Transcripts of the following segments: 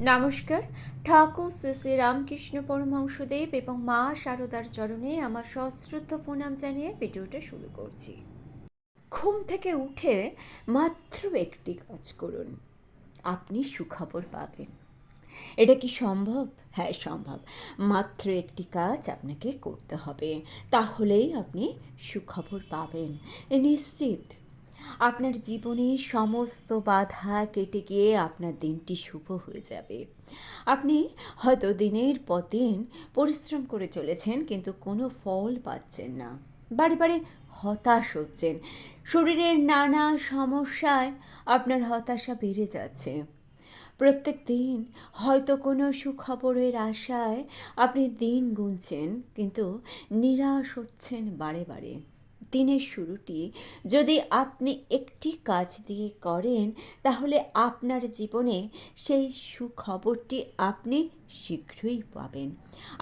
নমস্কার। ঠাকুর শ্রী শ্রী রামকৃষ্ণ পরমহংসদেব এবং মা শারদার চরণে আমার সশ্রদ্ধ প্রণাম জানিয়ে ভিডিওটা শুরু করছি। ঘুম থেকে উঠে মাত্র একটি কাজ করুন, আপনি সুখবর পাবেন। এটা কি সম্ভব? হ্যাঁ, সম্ভব। মাত্র একটি কাজ আপনাকে করতে হবে, তাহলেই আপনি সুখবর পাবেন নিশ্চিত। আপনার জীবনের সমস্ত বাধা কেটে গিয়ে আপনার দিনটি শুভ হয়ে যাবে। আপনি হয়তো দিনের পর দিন পরিশ্রম করে চলেছেন, কিন্তু কোনো ফল পাচ্ছেন না। বারে বারে হতাশ হচ্ছেন। শরীরের নানা সমস্যায় আপনার হতাশা বেড়ে যাচ্ছে। প্রত্যেক দিন হয়তো কোনো সুখবরের আশায় আপনি দিন গুনছেন, কিন্তু নিরাশ হচ্ছেন বারে বারে। দিনের শুরুটি যদি আপনি একটি কাজ দিয়ে করেন, তাহলে আপনার জীবনে সেই সুখবরটি আপনি শীঘ্রই পাবেন।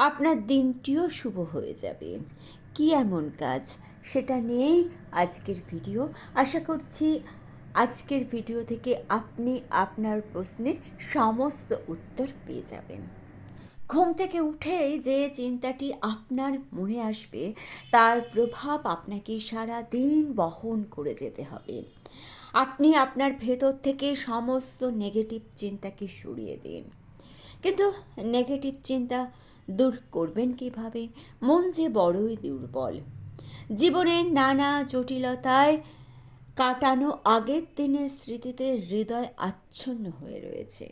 আপনার দিনটিও শুভ হয়ে যাবে। কি এমন কাজ, সেটা নিয়েই আজকের ভিডিও। আশা করছি আজকের ভিডিও থেকে আপনি আপনার প্রশ্নের সমস্ত উত্তর পেয়ে যাবেন। ঘুম থেকে উঠেই যে চিন্তাটি আপনার মনে আসবে, তার প্রভাব আপনাকে সারা দিন বহন করে যেতে হবে। আপনি আপনার ভেতর থেকে সমস্ত নেগেটিভ চিন্তাকে সরিয়ে দিন। কিন্তু নেগেটিভ চিন্তা দূর করবেন কিভাবে? মন যে বড়ই দুর্বল, জীবনের নানা জটিলতায় কাটানো আগের দিনের স্মৃতিতে হৃদয় আচ্ছন্ন হয়ে রয়েছে।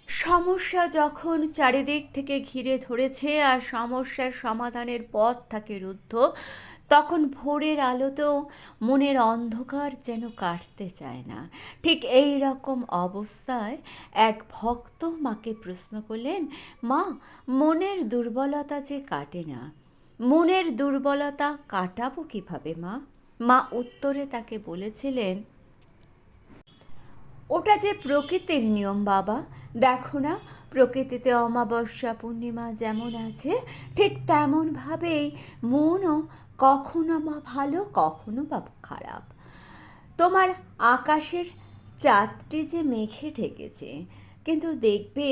সমস্যা যখন চারিদিক থেকে ঘিরে ধরেছে আর সমস্যার সমাধানের পথ থাকে রুদ্ধ, তখন ভোরের আলোতেও মনের অন্ধকার যেন কাটতে চায় না। ঠিক এই রকম অবস্থায় এক ভক্ত মাকে প্রশ্ন করলেন, মা, মনের দুর্বলতা যে কাটে না, মনের দুর্বলতা কাটাবো কিভাবে মা? মা উত্তরে তাকে বলেছিলেন, ওটা যে প্রকৃতির নিয়ম বাবা। দেখো না, প্রকৃতিতে অমাবস্যা পূর্ণিমা যেমন আছে, ঠিক তেমনভাবেই মনও কখনো বা ভালো, কখনো বা খারাপ। তোমার আকাশের চাঁদটি যে মেঘে ঢেকেছে, কিন্তু দেখবে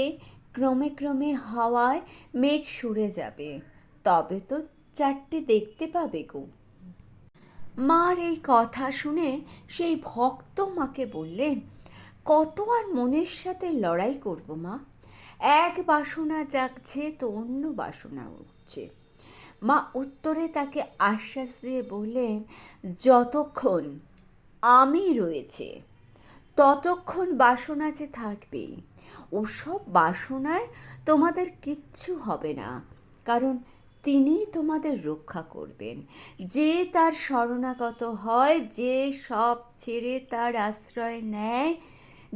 ক্রমে ক্রমে হাওয়ায় মেঘ সরে যাবে, তবে তো চাঁদটি দেখতে পাবে গো। মার এই কথা শুনে সেই ভক্ত মাকে বললেন, কত আর মনের সাথে লড়াই করব মা? এক বাসনা জাগছে তো অন্য বাসনা উঠছে। মা উত্তরে তাকে আশ্বাস দিয়ে বললেন, যতক্ষণ আমি রয়েছে ততক্ষণ বাসনা যে থাকবেই। ওসব বাসনায় তোমাদের কিচ্ছু হবে না, কারণ তিনি তোমাদের রক্ষা করবেন। যে তার শরণাগত হয়, যে সব ছেড়ে তার আশ্রয় নেয়,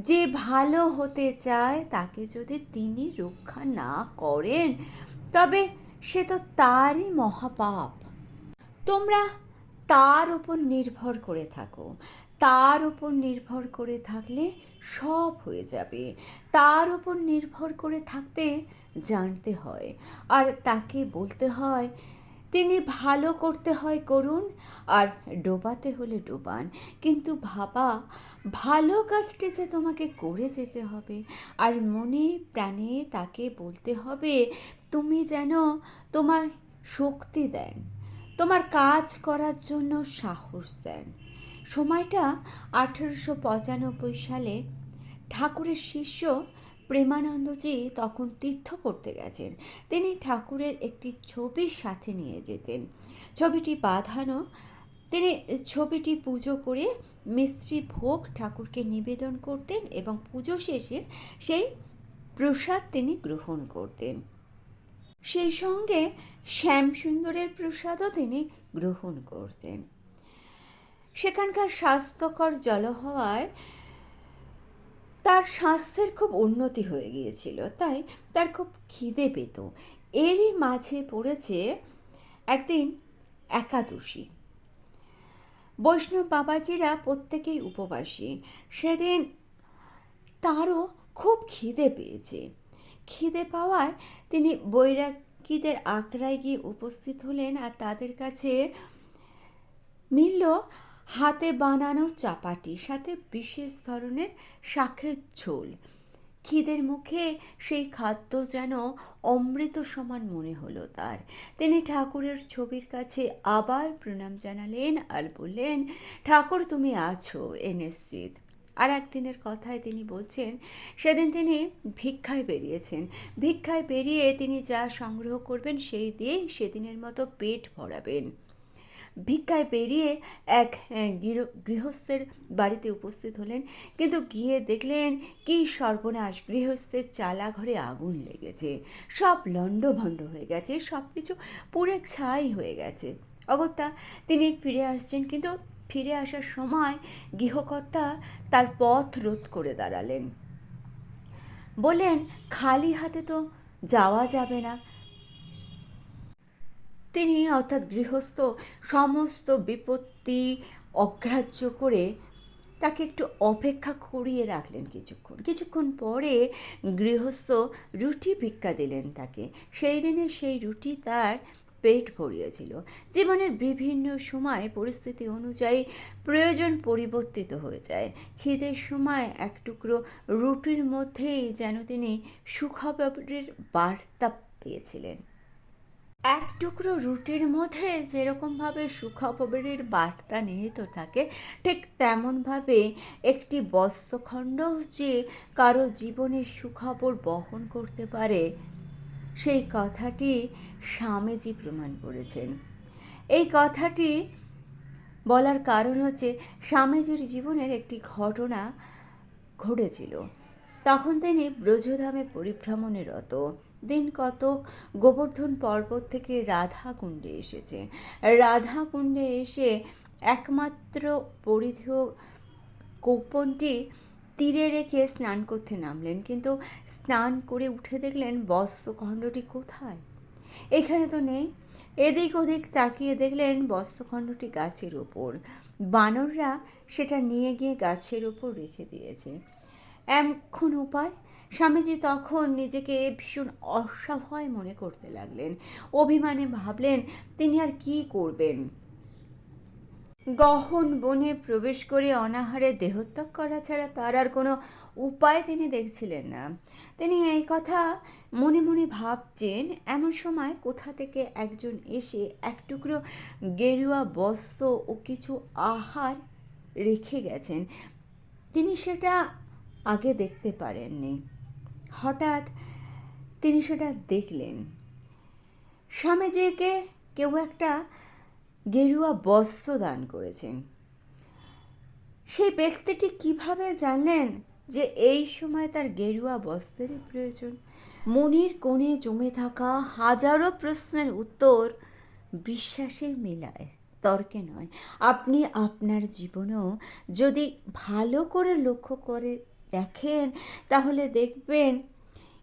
যে ভালো হতে চায়, তাকে যদি তিনি রক্ষা না করেন, তবে সে তো তারই মহাপাপ। তোমরা তার উপর নির্ভর করে থাকো। তার উপর নির্ভর করে থাকলে সব হয়ে যাবে। তার উপর নির্ভর করে থাকতে জানতে হয়, আর তাকে বলতে হয়। তিনি ভালো করতে হয় করুন, আর ডোবাতে হলে ডোবান, কিন্তু ভাবা, ভালো কাজটি যে তোমাকে করে যেতে হবে। আর মনে প্রাণে তাকে বলতে হবে, তুমি যেন তোমার শক্তি দেন, তোমার কাজ করার জন্য সাহস দেন। সময়টা 1895 সালে। ঠাকুরের শিষ্য প্রেমানন্দজি তখন তীর্থ করতে গেছেন। তিনি ঠাকুরের একটি ছবি সাথে নিয়ে যেতেন। ছবিটি বাঁধানো। তিনি ছবিটি পুজো করে মিষ্টি ভোগ ঠাকুরকে নিবেদন করতেন এবং পুজো শেষে সেই প্রসাদ তিনি গ্রহণ করতেন। সেই সঙ্গে শ্যামসুন্দরের প্রসাদও তিনি গ্রহণ করতেন। সেখানকার স্বাস্থ্যকর জল হওয়ায় তার স্বাস্থ্যের খুব উন্নতি হয়ে গিয়েছিল, তাই তার খুব খিদে পেত। এরই মাঝে পড়েছে একদিন একাদশী। বৈষ্ণব বাবাজিরা প্রত্যেকেই উপবাসী। সেদিন তারও খুব খিদে পেয়েছে। খিদে পাওয়ায় তিনি বৈরাগীদের আখড়ায় গিয়ে উপস্থিত হলেন, আর তাদের কাছে মিলল হাতে বানানো চাপাটি, সাথে বিশেষ ধরনের শাঁখের ঝোল। খিদের মুখে সেই খাদ্য যেন অমৃত সমান মনে হলো তার। তিনি ঠাকুরের ছবির কাছে আবার প্রণাম জানালেন আর বললেন, ঠাকুর তুমি আছো এ নিশ্চিত। আর একদিনের কথায় তিনি বলছেন, সেদিন তিনি ভিক্ষায় বেরিয়েছেন। ভিক্ষায় বেরিয়ে তিনি যা সংগ্রহ করবেন সেই দিয়েই সেদিনের মতো পেট ভরাবেন। ভিক্ষায় বেরিয়ে এক গৃহস্থের বাড়িতে উপস্থিত হলেন, কিন্তু গিয়ে দেখলেন কি সর্বনাশ! গৃহস্থের চালা ঘরে আগুন লেগেছে, সব লণ্ডভণ্ড হয়ে গেছে, সব কিছু পুড়ে ছাই হয়ে গেছে। অগত্যা তিনি ফিরে আসছেন, কিন্তু ফিরে আসার সময় গৃহকর্তা তার পথ রোধ করে দাঁড়ালেন। বললেন, খালি হাতে তো যাওয়া যাবে না। তিনি অর্থাৎ গৃহস্থ সমস্ত বিপত্তি অগ্রাহ্য করে তাকে একটু অপেক্ষা করিয়ে রাখলেন কিছুক্ষণ। কিছুক্ষণ পরে গৃহস্থ রুটি ভিক্ষা দিলেন তাকে। সেই দিনের সেই রুটি তার পেট ভরিয়েছিল। জীবনের বিভিন্ন সময় পরিস্থিতি অনুযায়ী প্রয়োজন পরিবর্তিত হয়ে যায়। খিদের সময় এক টুকরো রুটির মধ্যেই যেন তিনি সুখবরের বার্তা পেয়েছিলেন। এক টুকরো রুটির মধ্যে যেরকমভাবে সুখবরের বার্তা নিহিত থাকে, ঠিক তেমনভাবে একটি বস্ত্রখণ্ড যে কারো জীবনের সুখবর বহন করতে পারে, সেই কথাটি স্বামীজি প্রমাণ করেছেন। এই কথাটি বলার কারণ হচ্ছে, স্বামীজির জীবনের একটি ঘটনা ঘটেছিল। তখন তিনি ব্রজধামে পরিভ্রমণে রত। দিন কতক গোবর্ধন পর্বত থেকে রাধাকুণ্ডে এসেছে। রাধাকুণ্ডে এসে একমাত্র পরিধেয় কৌপনটি তীরে রেখে স্নান করতে নামলেন, কিন্তু স্নান করে উঠে দেখলেন বস্ত্রখণ্ডটি কোথায়? এখানে তো নেই। এদিক ওদিক তাকিয়ে দেখলেন বস্ত্রখণ্ডটি গাছের ওপর। বানররা সেটা নিয়ে গিয়ে গাছের ওপর রেখে দিয়েছে। এখন উপায়? স্বামীজি তখন নিজেকে ভীষণ অসহায় মনে করতে লাগলেন। অভিমানে ভাবলেন, তিনি আর কি করবেন? গহন বনে প্রবেশ করে অনাহারে দেহত্যাগ করা ছাড়া তার আর কোনো উপায় তিনি দেখছিলেন না। তিনি এই কথা মনে মনে ভাবছেন, এমন সময় কোথা থেকে একজন এসে এক টুকরো গেরুয়া বস্ত্র ও কিছু আহার রেখে গেছেন। তিনি সেটা আগে দেখতে পারেননি। হঠাৎ তিনি সেটা দেখলেন। স্বামীজিকে কেউ একটা গেরুয়া বস্ত্র দান করেছেন। সেই ব্যক্তিটি কিভাবে জানলেন যে এই সময় তার গেরুয়া বস্ত্রেরই প্রয়োজন? মনের কোণে জমে থাকা হাজারো প্রশ্নের উত্তর বিশ্বাসের মেলায়, তর্কে নয়। আপনি আপনার জীবনেও যদি ভালো করে লক্ষ্য করে দেখেন, তাহলে দেখবেন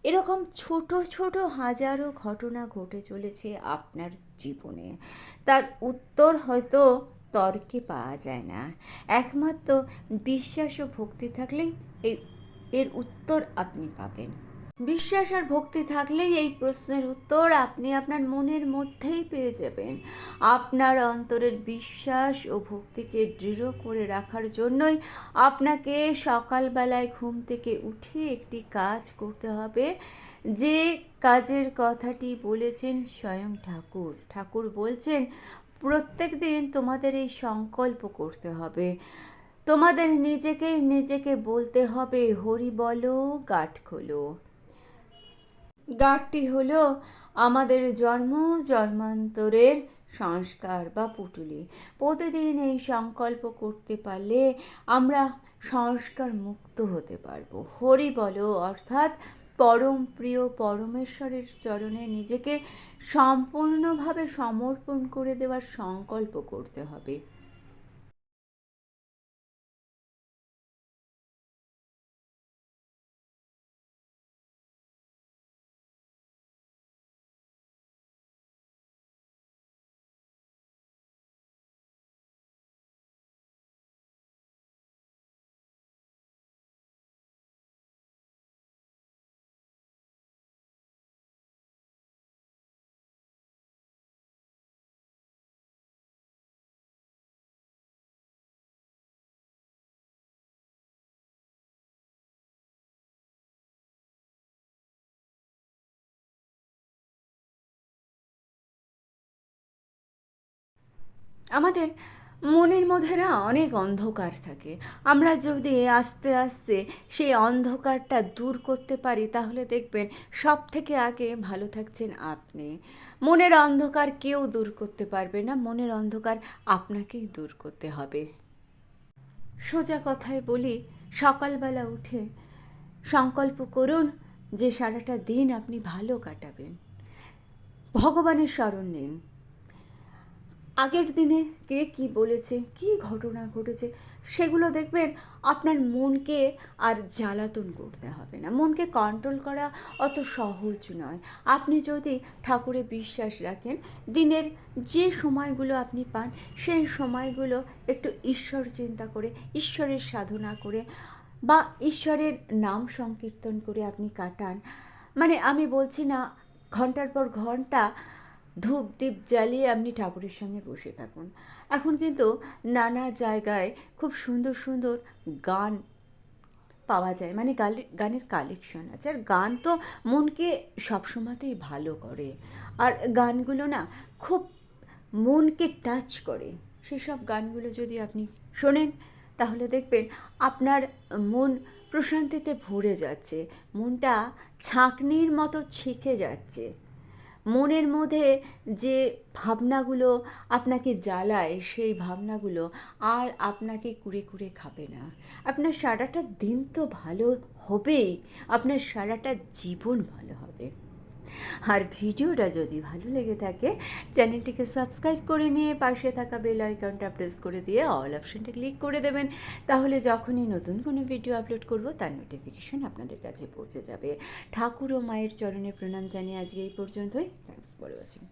এরকম ছোট ছোট হাজারো ঘটনা ঘটে চলেছে আপনার জীবনে। তার উত্তর হয়তো তর্কে পাওয়া যায় না, একমাত্র বিশ্বাস ও ভক্তি থাকলেই এর উত্তর আপনি পাবেন। বিশ্বাস আর ভক্তি থাকলেই এই প্রশ্নের উত্তর আপনি আপনার মনের মধ্যেই পেয়ে যাবেন। আপনার অন্তরের বিশ্বাস ও ভক্তিকে দৃঢ় করে রাখার জন্যই আপনাকে সকালবেলায় ঘুম থেকে উঠে একটি কাজ করতে হবে, যে কাজের কথাটি বলেছেন স্বয়ং ঠাকুর। ঠাকুর বলছেন, প্রত্যেক দিন তোমাদের এই সংকল্প করতে হবে। তোমাদের নিজেকেই নিজেকে বলতে হবে, হরি বলো, গাঁট খোলো। গাঁটটি হলো আমাদের জন্ম জন্মান্তরের সংস্কার বা পুঁটুলি। প্রতিদিন এই সংকল্প করতে পারলে আমরা সংস্কার মুক্ত হতে পারবো। হরি বলো অর্থাৎ পরম প্রিয় পরমেশ্বরের চরণে নিজেকে সম্পূর্ণভাবে সমর্পণ করে দেওয়ার সংকল্প করতে হবে। আমাদের মনের মধ্যে না অনেক অন্ধকার থাকে। আমরা যদি আস্তে আস্তে সেই অন্ধকারটা দূর করতে পারি তাহলে দেখবেন সব থেকে আগে ভালো থাকছেন আপনি। মনের অন্ধকার কেউ দূর করতে পারবে না, মনের অন্ধকার আপনাকেই দূর করতে হবে। সোজা কথায় বলি, সকালবেলা উঠে সংকল্প করুন যে সারাটা দিন আপনি ভালো কাটাবেন। ভগবানের শরণ নিন। আগের দিনে কে কী বলেছে, কী ঘটনা ঘটেছে, সেগুলো দেখবেন আপনার মনকে আর জ্বালাতন করতে হবে না। মনকে কন্ট্রোল করা অত সহজ নয়। আপনি যদি ঠাকুরে বিশ্বাস রাখেন, দিনের যে সময়গুলো আপনি পান সেই সময়গুলো একটু ঈশ্বর চিন্তা করে, ঈশ্বরের সাধনা করে বা ঈশ্বরের নাম সংকীর্তন করে আপনি কাটান। মানে আমি বলছি না ঘন্টার পর ঘন্টা ধূপ দ্বীপ জ্বালিয়ে আপনি ঠাকুরের সঙ্গে বসে থাকুন। এখন কিন্তু নানা জায়গায় খুব সুন্দর সুন্দর গান পাওয়া যায়, মানে গানের কালেকশন আছে। আর গান তো মনকে সবসময়তেই ভালো করে, আর গানগুলো না খুব মনকে টাচ করে। সেসব গানগুলো যদি আপনি শোনেন তাহলে দেখবেন আপনার মন প্রশান্তিতে ভরে যাচ্ছে, মনটা ছাঁকনির মতো ছেঁকে যাচ্ছে। মনের মধ্যে যে ভাবনাগুলো আপনাকে জ্বালায় সেই ভাবনাগুলো আর আপনাকে কুরে কুরে খাবে না। আপনার সারাটা দিন তো ভালো হবেই, আপনার সারাটা জীবন ভালো হবে। আর ভিডিওটা যদি ভালো লেগে থাকে চ্যানেলটিকে সাবস্ক্রাইব করে নিয়ে পাশে থাকা বেল আইকনটা প্রেস করে দিয়ে অল অপশনটা ক্লিক করে দেবেন। তাহলে যখনই নতুন কোনো ভিডিও আপলোড করব তার নোটিফিকেশন আপনাদের কাছে পৌঁছে যাবে। ঠাকুর ও মায়ের চরণে প্রণাম জানিয়ে আজকে এই পর্যন্তই। Thanks for watching.